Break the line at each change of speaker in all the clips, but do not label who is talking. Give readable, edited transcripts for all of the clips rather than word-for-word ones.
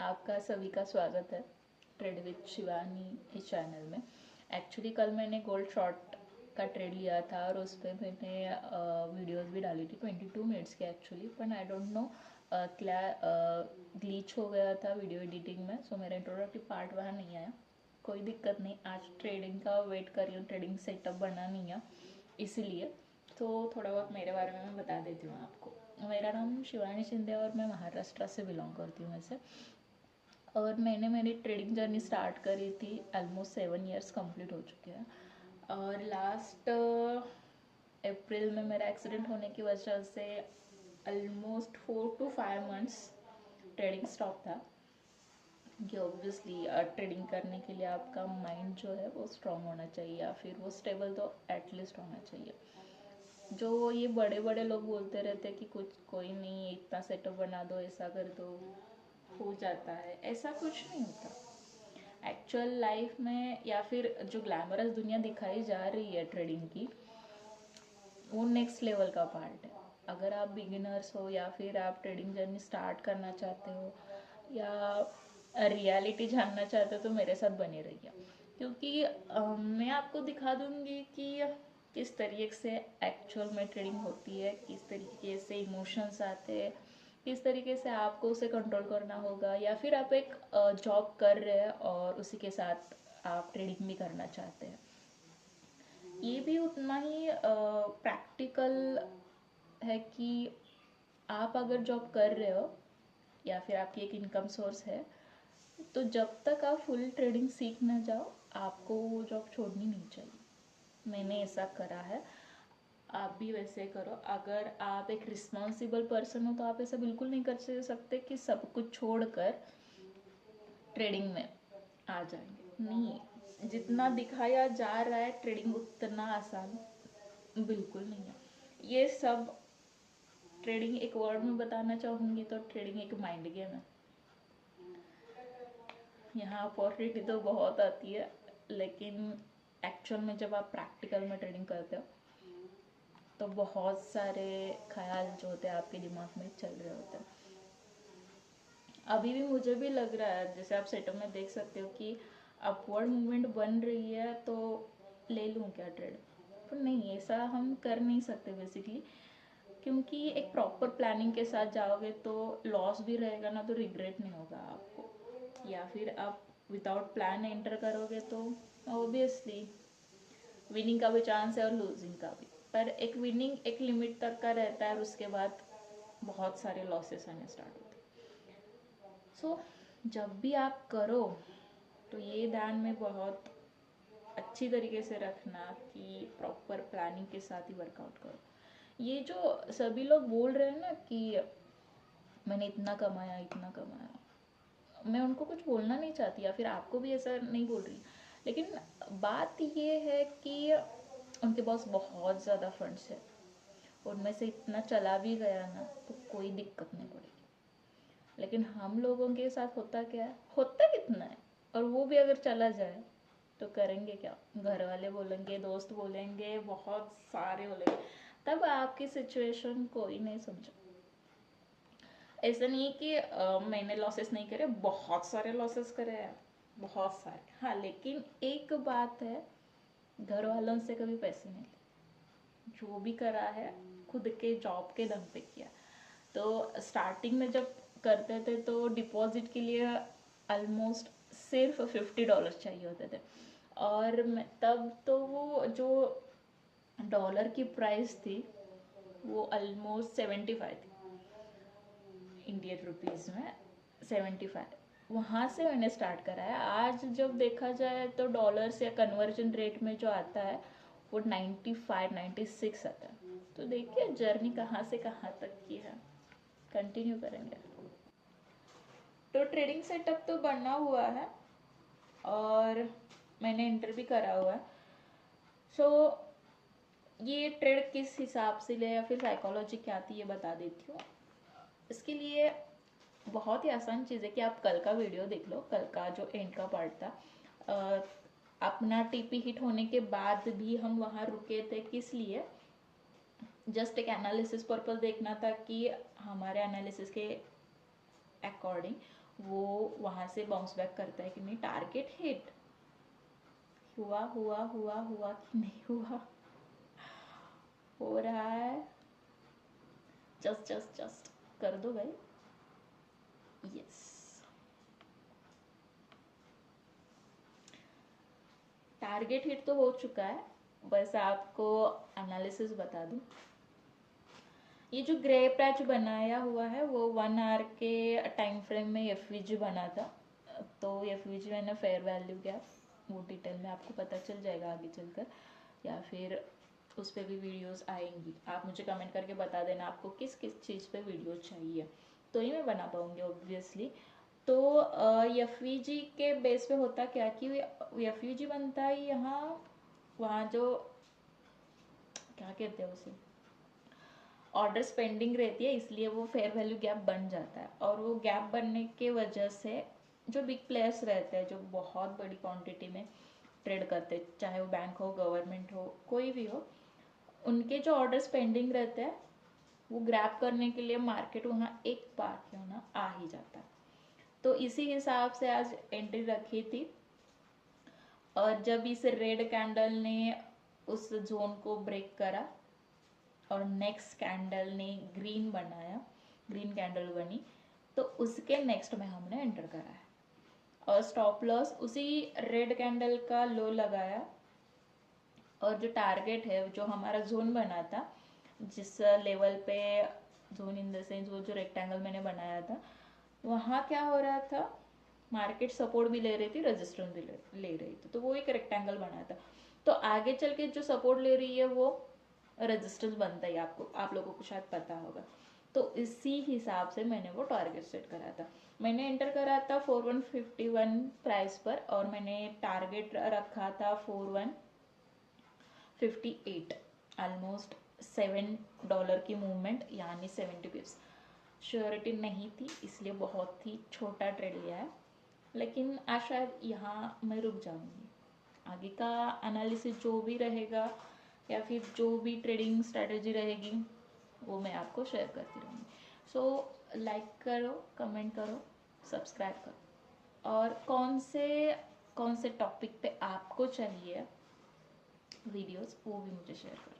आपका सभी का स्वागत है ट्रेड विद शिवानी इस चैनल में। एक्चुअली कल मैंने गोल्ड शॉर्ट का ट्रेड लिया था और उस पर मैंने वीडियोस भी डाली थी 22 मिनट्स के एक्चुअली, पर आई डोंट नो क्या ग्लिच हो गया था वीडियो एडिटिंग में, सो मेरा इंट्रोडक्टिव पार्ट वहाँ नहीं आया। कोई दिक्कत नहीं, आज ट्रेडिंग का वेट कर रही हूँ, ट्रेडिंग सेटअप बना नहीं है इसीलिए। तो थोड़ा बहुत मेरे बारे में मैं बता देती हूँ आपको। मेरा नाम शिवानी शिंदे और मैं महाराष्ट्र से बिलोंग करती हूँ वैसे। और मैंने मेरी ट्रेडिंग जर्नी स्टार्ट करी थी, ऑलमोस्ट 7 ईयर्स कंप्लीट हो चुके हैं। और लास्ट अप्रैल में मेरा एक्सीडेंट होने की वजह से almost 4 to 5 months trading stop था। कि ऑब्वियसली ट्रेडिंग करने के लिए आपका माइंड जो है वो स्ट्रांग होना चाहिए, या फिर वो स्टेबल तो एटलीस्ट होना चाहिए। जो ये बड़े बड़े लोग बोलते रहते हैं कि कुछ कोई नहीं, इतना सेटअप बना दो, ऐसा कर दो, हो जाता है, ऐसा कुछ नहीं होता एक्चुअल लाइफ में। या फिर जो ग्लैमरस दुनिया दिखाई जा रही है ट्रेडिंग की, वो नेक्स्ट लेवल का पार्ट है। अगर आप बिगिनर्स हो या फिर आप ट्रेडिंग जर्नी स्टार्ट करना चाहते हो या रियलिटी जानना चाहते हो तो मेरे साथ बने रहिए, क्योंकि मैं आपको दिखा दूंगी कि किस तरीके से एक्चुअल में ट्रेडिंग होती है, किस तरीके से इमोशंस आते हैं, किस तरीके से आपको उसे कंट्रोल करना होगा, या फिर आप एक जॉब कर रहे हैं और उसी के साथ आप ट्रेडिंग भी करना चाहते हैं। ये भी उतना ही प्रैक्टिकल है कि आप अगर जॉब कर रहे हो या फिर आपकी एक इनकम सोर्स है, तो जब तक आप फुल ट्रेडिंग सीख ना जाओ आपको वो जॉब छोड़नी नहीं चाहिए। मैंने ऐसा करा है, आप भी वैसे करो। अगर आप एक रिस्पॉन्सिबल पर्सन हो तो आप ऐसा बिल्कुल नहीं कर सकते कि सब कुछ छोड़कर ट्रेडिंग में आ जाएंगे। नहीं, जितना दिखाया जा रहा है ट्रेडिंग उतना आसान बिल्कुल नहीं है। ये सब ट्रेडिंग एक वर्ड में बताना चाहूँगी तो ट्रेडिंग एक माइंड गेम है। यहाँ अपॉर्चुनिटी तो बहुत आती है, लेकिन एक्चुअल में जब आप प्रैक्टिकल में ट्रेडिंग करते हो तो बहुत सारे ख्याल जो होते हैं आपके दिमाग में चल रहे होते हैं। अभी भी मुझे भी लग रहा है, जैसे आप सेटअप में देख सकते हो कि अपवर्ड मूवमेंट बन रही है तो ले लूँ क्या ट्रेड, पर नहीं, ऐसा हम कर नहीं सकते बेसिकली। क्योंकि एक प्रॉपर प्लानिंग के साथ जाओगे तो लॉस भी रहेगा ना, तो रिग्रेट नहीं होगा आपको। या फिर आप विदाउट प्लान एंटर करोगे तो ऑब्वियसली विनिंग का भी चांस है और लूजिंग का भी, पर एक विनिंग एक लिमिट तक का रहता है और उसके बाद बहुत सारे लॉसेस आने स्टार्ट होते हैं। सो जब भी आप करो तो ये ध्यान में बहुत अच्छी तरीके से रखना कि प्रॉपर प्लानिंग के साथ ही वर्कआउट करो। ये जो सभी लोग बोल रहे हैं ना कि मैंने इतना कमाया इतना कमाया, मैं उनको कुछ बोलना नहीं चाहती या फिर आपको भी ऐसा नहीं बोल रही, लेकिन बात ये है कि उनके पास बहुत ज़्यादा फंड्स है, उनमें से इतना चला भी गया ना तो कोई दिक्कत नहीं पड़ेगी। लेकिन हम लोगों के साथ होता क्या है, होता कितना है, और वो भी अगर चला जाए तो करेंगे क्या? घर वाले बोलेंगे, दोस्त बोलेंगे, बहुत सारे बोलेंगे, तब आपकी सिचुएशन कोई नहीं समझा। ऐसा नहीं है कि मैंने लॉसेस नहीं करे, बहुत सारे लॉसेस करे हैं, बहुत सारे। हाँ, लेकिन एक बात है, घर वालों से कभी पैसे नहीं लिए, जो भी करा है खुद के जॉब के दम पे किया। तो स्टार्टिंग में जब करते थे तो डिपॉजिट के लिए ऑलमोस्ट सिर्फ $50 चाहिए होते थे, और तब तो वो जो डॉलर की प्राइस थी वो ऑलमोस्ट 75 थी इंडियन रुपीज़ में, 75। वहाँ से मैंने स्टार्ट करा है। आज जब देखा जाए तो डॉलर से कन्वर्जन रेट में जो आता है वो 95 96 आता है। तो देखिए जर्नी कहाँ से कहाँ तक की है, कंटिन्यू करेंगे। तो ट्रेडिंग सेटअप तो बना हुआ है और मैंने इंटर भी करा हुआ है। सो ये ट्रेड किस हिसाब से ले या फिर साइकोलॉजी क्या आती है ये बता देती हूँ। इसके लिए बहुत ही आसान चीज़ है कि आप कल का वीडियो देख लो, कल का जो एंड का पार्ट था। अपना टीपी हिट होने के बाद भी हम वहाँ रुके थे, किस लिए? जस्ट एक एनालिसिस पर्पस देखना था कि हमारे एनालिसिस के अकॉर्डिंग वो वहाँ से बाउंस बैक करता है कि नहीं, टारगेट हिट हुआ हुआ हुआ हुआ कि नहीं हुआ, हो रहा है, जस्ट जस्ट जस्ट कर दो भाई, यस। टारगेट हिट तो हो चुका है, बस आपको एनालिसिस बता दूं। ये जो ग्रे पैच बनाया हुआ है वो 1 आवर के टाइम फ्रेम में एफवीजी बना था। तो एफवीजी मैंने फेयर वैल्यू गैप, वो डिटेल में आपको पता चल जाएगा आगे चलकर, या फिर उस पर भी वीडियोस आएंगी। आप मुझे कमेंट करके बता देना आपको किस किस चीज़ पे वीडियो चाहिए, तो ही मैं बना पाऊँगी ऑब्वियसली। तो एफवीजी के बेस पे होता क्या कि एफवीजी बनता है यहाँ, वहाँ जो क्या कहते हैं उसे, ऑर्डर स्पेंडिंग रहती है, इसलिए वो फेयर वैल्यू गैप बन जाता है। और वो गैप बनने के वजह से जो बिग प्लेयर्स रहते हैं, जो बहुत बड़ी क्वांटिटी में ट्रेड करते हैं, चाहे वो बैंक हो, गवर्नमेंट हो, कोई भी हो, उनके जो ऑर्डर स्पेंडिंग रहते हैं वो ग्रैब करने के लिए मार्केट वहाँ एक बार क्यों ना आ ही जाता है। तो इसी हिसाब से आज एंट्री रखी थी, और जब इस रेड कैंडल ने उस जोन को ब्रेक करा और नेक्स्ट कैंडल ने ग्रीन बनाया, ग्रीन कैंडल बनी, तो उसके नेक्स्ट में हमने एंटर करा है। और स्टॉप लॉस उसी रेड कैंडल का लो लगाया, और जो टारगेट है, जो हमारा जोन बना था, जिस लेवल पे, जोन इन द सेंस वो जो रेक्टेंगल मैंने बनाया था, वहाँ क्या हो रहा था, मार्केट सपोर्ट भी ले रही थी, रेजिस्टेंस भी ले रही थी, तो वो एक रेक्टेंगल बनाया था। तो आगे चल के जो सपोर्ट ले रही है वो रेजिस्टेंस बनता है, आपको, आप लोगों को शायद पता होगा। तो इसी हिसाब से मैंने वो टारगेट सेट करा था। मैंने एंटर करा था 4151 प्राइस पर, और मैंने टारगेट रखा था 4158, ऑलमोस्ट $7 की मूवमेंट, यानी 70 पिप्स। श्योरिटी नहीं थी, इसलिए बहुत ही छोटा ट्रेड लिया है, लेकिन आज शायद यहाँ मैं रुक जाऊँगी। आगे का एनालिसिस जो भी रहेगा, या फिर जो भी ट्रेडिंग स्ट्रेटजी रहेगी, वो मैं आपको शेयर करती रहूँगी। सो लाइक करो, कमेंट करो, सब्सक्राइब करो, और कौन से टॉपिक पे आपको चाहिए वीडियोस, वो भी मुझे शेयर करो,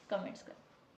कमेंट्स करो।